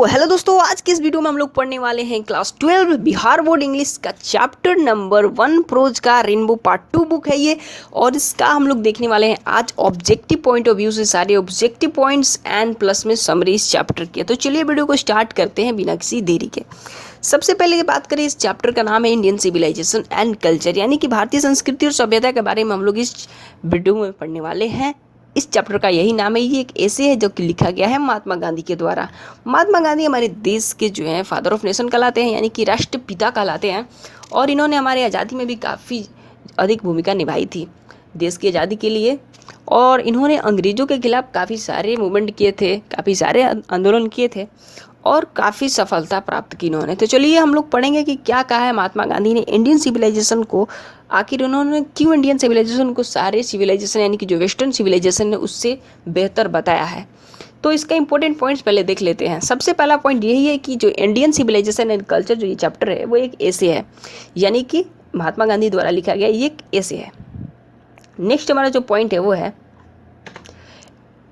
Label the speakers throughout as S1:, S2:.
S1: Hello दोस्तों, आज के इस वीडियो में हम लोग पढ़ने वाले हैं क्लास 12 बिहार बोर्ड इंग्लिश का चैप्टर नंबर 1 प्रोज का रेनबो पार्ट 2 बुक है ये। और इसका हम लोग देखने वाले हैं आज ऑब्जेक्टिव पॉइंट ऑफ व्यू से सारे ऑब्जेक्टिव पॉइंट्स एंड प्लस में समरी इस चैप्टर की। तो चलिए वीडियो को स्टार्ट करते हैं बिना किसी देरी के। सबसे पहले बात करें, इस चैप्टर का नाम है इंडियन सिविलाइजेशन एंड कल्चर, यानी कि भारतीय संस्कृति और सभ्यता के बारे में हम लोग इस वीडियो में पढ़ने वाले हैं। इस चैप्टर का यही नाम है। ये एक ऐसे है जो कि लिखा गया है महात्मा गांधी के द्वारा। महात्मा गांधी हमारे देश के जो हैं फादर ऑफ नेशन कहलाते हैं, यानी कि राष्ट्रपिता कहलाते हैं। और इन्होंने हमारे आज़ादी में भी काफ़ी अधिक भूमिका निभाई थी देश की आज़ादी के लिए। और इन्होंने अंग्रेज़ों के खिलाफ काफ़ी सारे मूवमेंट किए थे, काफ़ी सारे आंदोलन किए थे और काफ़ी सफलता प्राप्त की इन्होंने। तो चलिए हम लोग पढ़ेंगे कि क्या कहा है महात्मा गांधी ने इंडियन सिविलाइजेशन को। आखिर उन्होंने क्यों इंडियन सिविलाइजेशन को सारे सिविलाइजेशन यानी कि जो वेस्टर्न सिविलाइजेशन है उससे बेहतर बताया है। तो इसका इंपॉर्टेंट पॉइंट्स पहले देख लेते हैं। सबसे पहला पॉइंट यही है कि जो इंडियन सिविलाइजेशन एंड कल्चर जो ये चैप्टर है वो एक ऐसे है, यानी कि महात्मा गांधी द्वारा लिखा गया ये एक ऐसे है। नेक्स्ट हमारा जो पॉइंट है वो है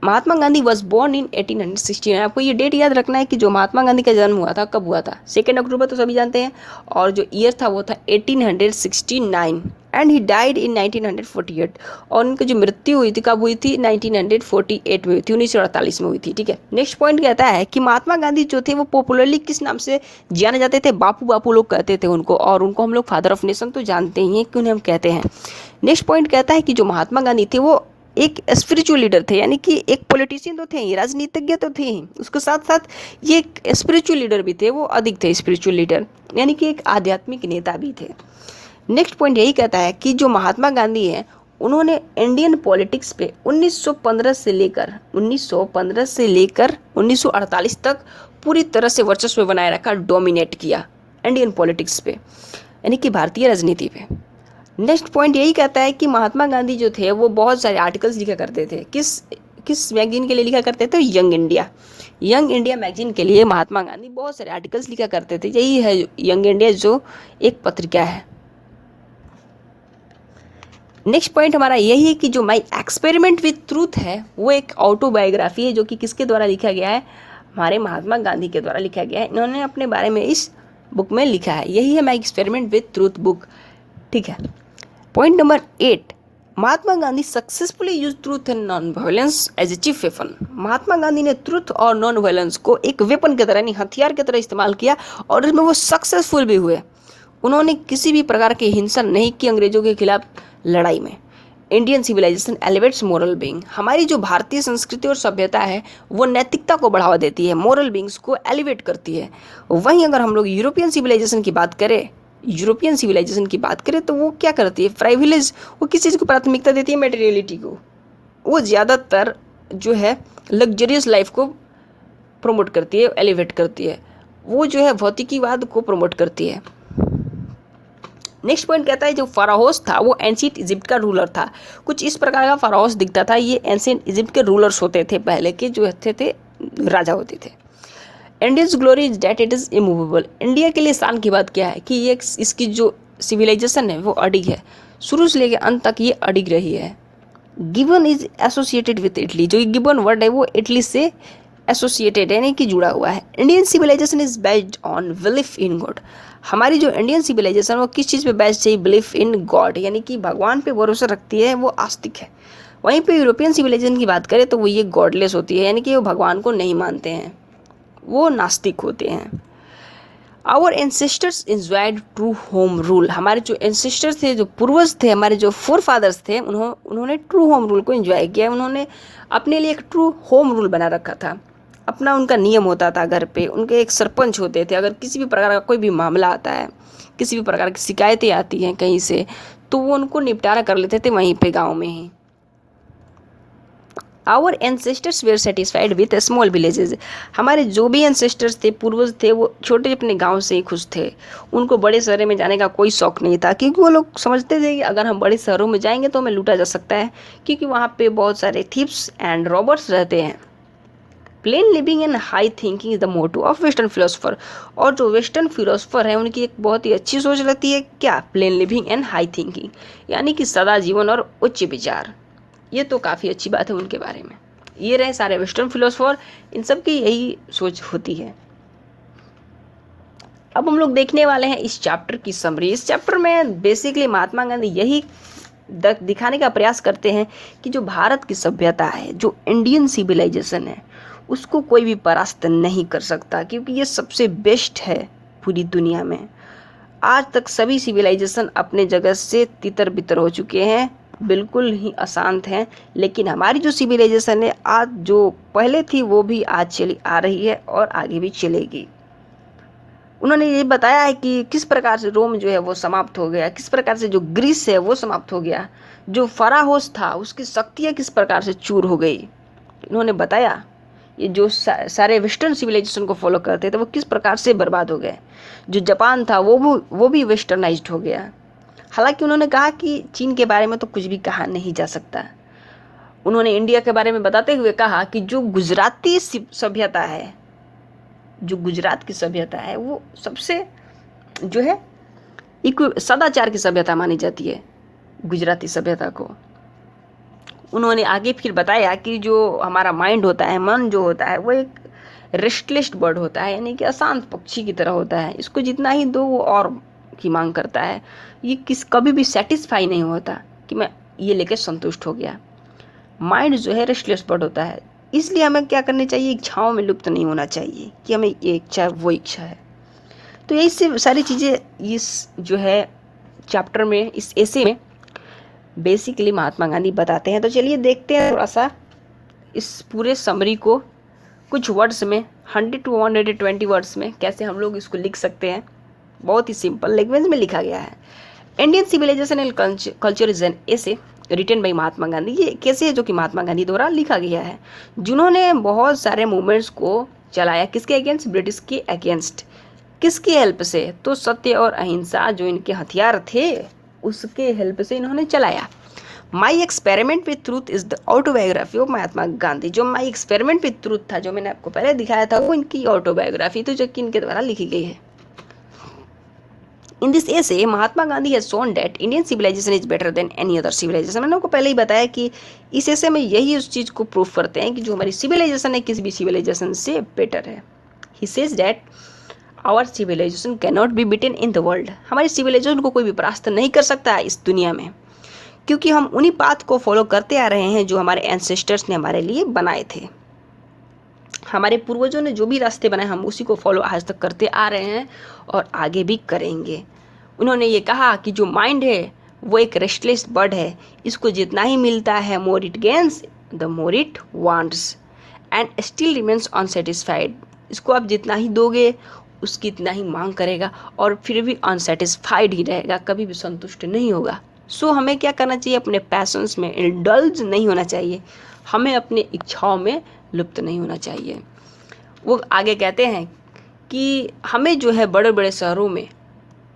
S1: Mahatma Gandhi was born in 1869। आपको ये डेट याद रखना है कि जो महात्मा गांधी का जन्म हुआ था कब हुआ था, 2 अक्टूबर तो सभी जानते हैं। और जो ईयर था वो था 1869 एंड ही डाइड इन 1948। और उनकी जो मृत्यु हुई थी कब हुई थी, 1948 में हुई थी, 1948 में हुई थी। ठीक है। नेक्स्ट पॉइंट कहता है कि महात्मा गांधी जो थे वो पॉपुलरली किस नाम से जाने जाते थे, बापू बापू लोग कहते थे उनको। और उनको हम लोग फादर ऑफ नेशन तो जानते ही हैं कि उन्हें हम कहते हैं। नेक्स्ट पॉइंट कहता है कि जो महात्मा गांधी थे वो एक स्पिरिचुअल लीडर थे, यानी कि एक पॉलिटिशियन तो थे ही, राजनीतिज्ञ तो थे ही, उसके साथ साथ ये एक स्पिरिचुअल लीडर भी थे। वो अधिक थे स्पिरिचुअल लीडर, यानी कि एक आध्यात्मिक नेता भी थे। नेक्स्ट पॉइंट यही कहता है कि जो महात्मा गांधी हैं उन्होंने इंडियन पॉलिटिक्स पे 1915 से लेकर 1948 तक पूरी तरह से वर्चस्व बनाए रखा, डोमिनेट किया इंडियन पॉलिटिक्स पे, यानी कि भारतीय राजनीति पे। नेक्स्ट पॉइंट यही कहता है कि महात्मा गांधी जो थे वो बहुत सारे आर्टिकल्स लिखा करते थे। किस मैगजीन के लिए लिखा करते थे, यंग इंडिया मैगजीन के लिए महात्मा गांधी बहुत सारे आर्टिकल्स लिखा करते थे। यही है यंग इंडिया जो एक पत्रिका है। नेक्स्ट पॉइंट हमारा यही है कि जो माई एक्सपेरिमेंट विथ ट्रूथ है वो एक ऑटोबायोग्राफी है, जो कि किसके द्वारा लिखा गया है, हमारे महात्मा गांधी के द्वारा लिखा गया है। इन्होंने अपने बारे में इस बुक में लिखा है। यही है my experiment with truth book. ठीक है। Point number 8, Mahatma Gandhi successfully use truth and non violence as a chief weapon. Mahatma Gandhi ने ट्रूथ और नॉन वायलेंस को एक वेपन की तरह, यानी हथियार की तरह इस्तेमाल किया और इसमें वो सक्सेसफुल भी हुए। उन्होंने किसी भी प्रकार की हिंसा नहीं की अंग्रेजों के खिलाफ लड़ाई में। Indian civilization elevates moral being. हमारी जो भारतीय संस्कृति और सभ्यता है वो नैतिकता को बढ़ावा देती है, मोरल बीइंग्स को एलिवेट करती है। वहीं अगर हम लोग यूरोपियन सिविलाइजेशन की बात करें तो वो क्या करती है, प्राइविलेज, वो किस चीज़ को प्राथमिकता देती है, मटेरियलिटी को। वो ज़्यादातर जो है लग्जरियस लाइफ को प्रमोट करती है, एलिवेट करती है। वो जो है भौतिकीवाद को प्रमोट करती है। नेक्स्ट पॉइंट कहता है जो फाराहोस था वो एंशिएंट इजिप्ट का रूलर था। कुछ इस प्रकार का फाराहोस दिखता था। ये एंशिएंट इजिप्ट के रूलर्स होते थे, पहले के जो थे राजा होते थे। Indians glory is that it is immovable. India के लिए शान की बात क्या है कि ये इसकी जो सिविलाइजेशन है वो अडिग है, शुरू से लेकर अंत तक ये अडिग रही है। Gibbon is associated with Italy. जो गिबन वर्ड है वो इटली से एसोसिएटेड यानी कि जुड़ा हुआ है। Indian civilization is based on belief in God. हमारी जो इंडियन सिविलाइजेशन वो किस चीज़ पे बेस्ड है, बिलीफ इन गॉड, यानी कि भगवान पे भरोसा रखती है, वो आस्तिक है। वहीं पे यूरोपियन सिविलाइजेशन की बात करें तो वो ये गॉडलेस होती है, यानी कि वो भगवान को नहीं मानते हैं, वो नास्तिक होते हैं। Our ancestors enjoyed true home rule. हमारे जो एंसेस्टर्स थे, जो पूर्वज थे, हमारे जो फोर फादर्स थे, उन्होंने ट्रू होम रूल को एंजॉय किया। उन्होंने अपने लिए एक ट्रू होम रूल बना रखा था। अपना उनका नियम होता था घर पे, उनके एक सरपंच होते थे। अगर किसी भी प्रकार का कोई भी मामला आता है, किसी भी प्रकार की शिकायतें आती हैं कहीं से, तो वो उनको निपटारा कर लेते थे वहीं पे गाँव में ही। Our ancestors were satisfied with small villages. हमारे जो भी एंसेस्टर्स थे, पूर्वज थे, वो छोटे अपने गांव से ही खुश थे। उनको बड़े शहरों में जाने का कोई शौक नहीं था, क्योंकि वो लोग समझते थे कि अगर हम बड़े शहरों में जाएंगे तो हमें लूटा जा सकता है, क्योंकि वहाँ पे बहुत सारे थीव्स एंड रॉबर्स रहते हैं। Plain living and high thinking is the motto of western philosopher. और जो वेस्टर्न फिलोसफर है उनकी एक बहुत ही अच्छी सोच रहती है, क्या, plane living and high thinking, यानी कि सदा जीवन और उच्च विचार। ये तो काफ़ी अच्छी बात है उनके बारे में। ये रहे सारे वेस्टर्न फिलोसफर, इन सब की यही सोच होती है। अब हम लोग देखने वाले हैं इस चैप्टर की समरी। इस चैप्टर में बेसिकली महात्मा गांधी यही दिखाने का प्रयास करते हैं कि जो भारत की सभ्यता है, जो इंडियन सिविलाइजेशन है, उसको कोई भी परास्त नहीं कर सकता, क्योंकि ये सबसे बेस्ट है पूरी दुनिया में। आज तक सभी सिविलाइजेशन अपने जगह से तितर बितर हो चुके हैं, बिल्कुल ही अशांत हैं, लेकिन हमारी जो सिविलाइजेशन है आज जो पहले थी वो भी आज चली आ रही है और आगे भी चलेगी। उन्होंने ये बताया है कि किस प्रकार से रोम जो है वो समाप्त हो गया, किस प्रकार से जो ग्रीस है वो समाप्त हो गया, जो फराहोस था उसकी शक्तियाँ किस प्रकार से चूर हो गई। उन्होंने बताया ये जो सारे वेस्टर्न सिविलाइजेशन को फॉलो करते थे वो किस प्रकार से बर्बाद हो गए। जो जापान था वो भी वेस्टर्नाइज्ड हो गया। हालांकि उन्होंने कहा कि चीन के बारे में तो कुछ भी कहा नहीं जा सकता। उन्होंने इंडिया के बारे में बताते हुए कहा कि जो गुजराती सभ्यता है, जो गुजरात की सभ्यता है वो सबसे जो है सदाचार की सभ्यता मानी जाती है, गुजराती सभ्यता को। उन्होंने आगे फिर बताया कि जो हमारा माइंड होता है, मन जो होता है, वो एक रेस्टलेस बर्ड होता है, यानी कि अशांत पक्षी की तरह होता है। इसको जितना ही दो वो और की मांग करता है। ये कभी भी सेटिस्फाई नहीं होता कि मैं ये लेकर संतुष्ट हो गया। माइंड जो है रेस्टलेस बर्ड होता है। इसलिए हमें क्या करनी चाहिए, इच्छाओं में लुप्त नहीं होना चाहिए कि हमें ये इच्छा है वो इच्छा है। तो यही से सारी चीज़ें इस जो है चैप्टर में, इस एसे में बेसिकली महात्मा गांधी बताते हैं। तो चलिए देखते हैं थोड़ा सा इस पूरे समरी को कुछ वर्ड्स में, 100 to 120 वर्ड्स में कैसे हम लोग इसको लिख सकते हैं। बहुत ही सिंपल लैंग्वेज में लिखा गया है। Indian civilisation and culture is an essay written by Mahatma Gandhi. ये कैसे है जो कि महात्मा गांधी द्वारा लिखा गया है, जिन्होंने बहुत सारे मूवमेंट्स को चलाया। किसके अगेंस्ट? ब्रिटिश के अगेंस्ट। किसकी हेल्प से? तो सत्य और अहिंसा जो इनके हथियार थे उसके हेल्प से इन्होंने चलाया। My experiment with truth is the autobiography of Mahatma Gandhi. जो माई एक्सपेरिमेंट विथ ट्रूथ था, जो मैंने आपको पहले दिखाया था, वो इनकी ऑटोबायोग्राफी थी जो कि इनके द्वारा लिखी गई है। In this essay, Mahatma Gandhi has shown that Indian civilization is better than any other civilization। मैंने आपको पहले ही बताया कि इस essay में यही उस चीज़ को प्रूफ करते हैं कि जो हमारी सिविलाइजेशन है किसी भी सिविलाइजेशन से बेटर है। He says that our civilization cannot be beaten in the world। हमारी सिविलाइजेशन को कोई भी परास्त नहीं कर सकता है इस दुनिया में, क्योंकि हम उन्हीं पाथ को फॉलो करते आ रहे हैं जो हमारे एंसेस्टर्स ने हमारे लिए बनाए थे। हमारे पूर्वजों ने जो भी रास्ते बनाए हम उसी को फॉलो आज तक करते आ रहे हैं और आगे भी करेंगे। उन्होंने ये कहा कि जो माइंड है वो एक रेस्टलेस बर्ड है, इसको जितना ही मिलता है more it gains the more it wants and still remains unsatisfied. इसको आप जितना ही दोगे उसकी इतना ही मांग करेगा और फिर भी अनसेटिस्फाइड ही रहेगा, कभी भी संतुष्ट नहीं होगा। सो हमें क्या करना चाहिए, अपने पैशंस में इंडल्ज नहीं होना चाहिए, हमें अपनी इच्छाओं में लुप्त नहीं होना चाहिए। वो आगे कहते हैं कि हमें जो है बड़े बड़े शहरों में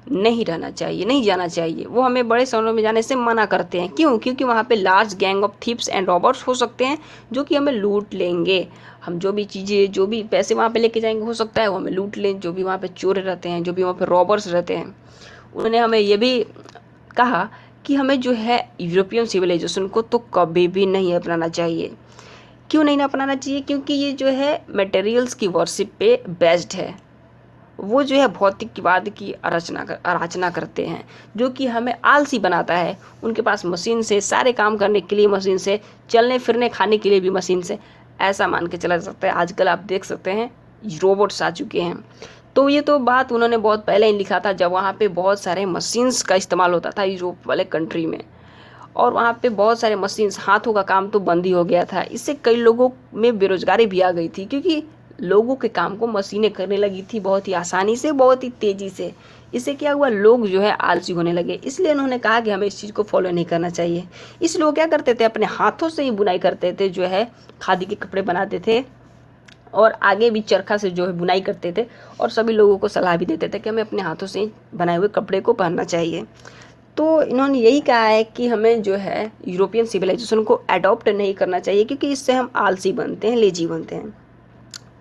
S1: नहीं रहना चाहिए, नहीं जाना चाहिए। वो हमें बड़े शहरों में जाने से मना करते हैं। क्यों? क्योंकि वहाँ पे large gang of thieves and robbers हो सकते हैं जो कि हमें लूट लेंगे। हम जो भी चीज़ें, जो भी पैसे वहाँ पे लेके जाएंगे, हो सकता है वो हमें लूट लें। जो भी वहाँ पे चोर रहते हैं, जो भी वहाँ पे रॉबर्स रहते हैं। उन्होंने हमें ये भी कहा कि हमें जो है यूरोपियन सिविलाइजेशन को तो कभी भी नहीं अपनाना चाहिए। क्यों नहीं अपनाना चाहिए? क्योंकि ये जो है मटेरियल्स की वर्शिप पे बेस्ड है। वो जो है भौतिकवाद की आराधना करते हैं, जो कि हमें आलसी बनाता है। उनके पास मशीन से सारे काम करने के लिए मशीन से, चलने फिरने खाने के लिए भी मशीन से, ऐसा मान के चला सकता है। आजकल आप देख सकते हैं रोबोट्स आ चुके हैं। तो ये तो बात उन्होंने बहुत पहले ही लिखा था, जब वहाँ पे बहुत सारे मशीन्स का इस्तेमाल होता था यूरोप वाले कंट्री में, और वहाँ पे बहुत सारे मशीन्स, हाथों का काम तो बंद ही हो गया था। इससे कई लोगों में बेरोजगारी भी आ गई थी, क्योंकि लोगों के काम को मशीनें करने लगी थी बहुत ही आसानी से, बहुत ही तेज़ी से। इससे क्या हुआ, लोग जो है आलसी होने लगे। इसलिए उन्होंने कहा कि हमें इस चीज़ को फॉलो नहीं करना चाहिए। इसलिए वो क्या करते थे, अपने हाथों से ही बुनाई करते थे, जो है खादी के कपड़े बनाते थे और आगे भी चरखा से जो है बुनाई करते थे, और सभी लोगों को सलाह भी देते थे कि हमें अपने हाथों से बनाए हुए कपड़े को पहनना चाहिए। तो इन्होंने यही कहा है कि हमें जो है यूरोपियन सिविलाइजेशन को अडॉप्ट नहीं करना चाहिए, क्योंकि इससे हम आलसी बनते हैं, लेजी बनते हैं।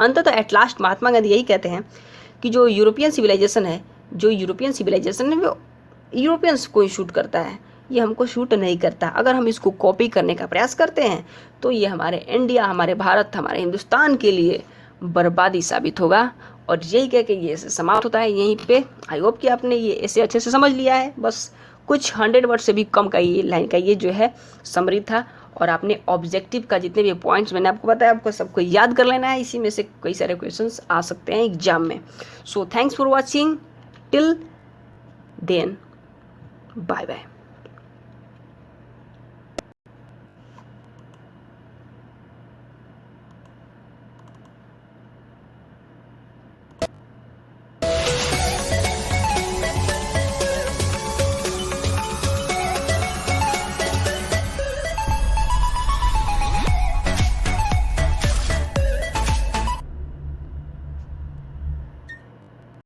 S1: अंततः एट लास्ट महात्मा गांधी यही कहते हैं कि जो यूरोपियन सिविलाइजेशन है वो यूरोपियंस को ही शूट करता है, ये हमको शूट नहीं करता। अगर हम इसको कॉपी करने का प्रयास करते हैं तो ये हमारे इंडिया, हमारे भारत, हमारे हिंदुस्तान के लिए बर्बादी साबित होगा और यही कह के ये समाप्त होता है यहीं पे। आई होप कि आपने ये ऐसे अच्छे से समझ लिया है। बस कुछ 100 वर्ड से भी कम का ये लाइन का ये जो है समरी था, और आपने ऑब्जेक्टिव का जितने भी पॉइंट्स मैंने आपको बताया आपको सबको याद कर लेना है। इसी में से कई सारे क्वेश्चंस आ सकते हैं एग्जाम में। So thanks for watching till then, bye bye.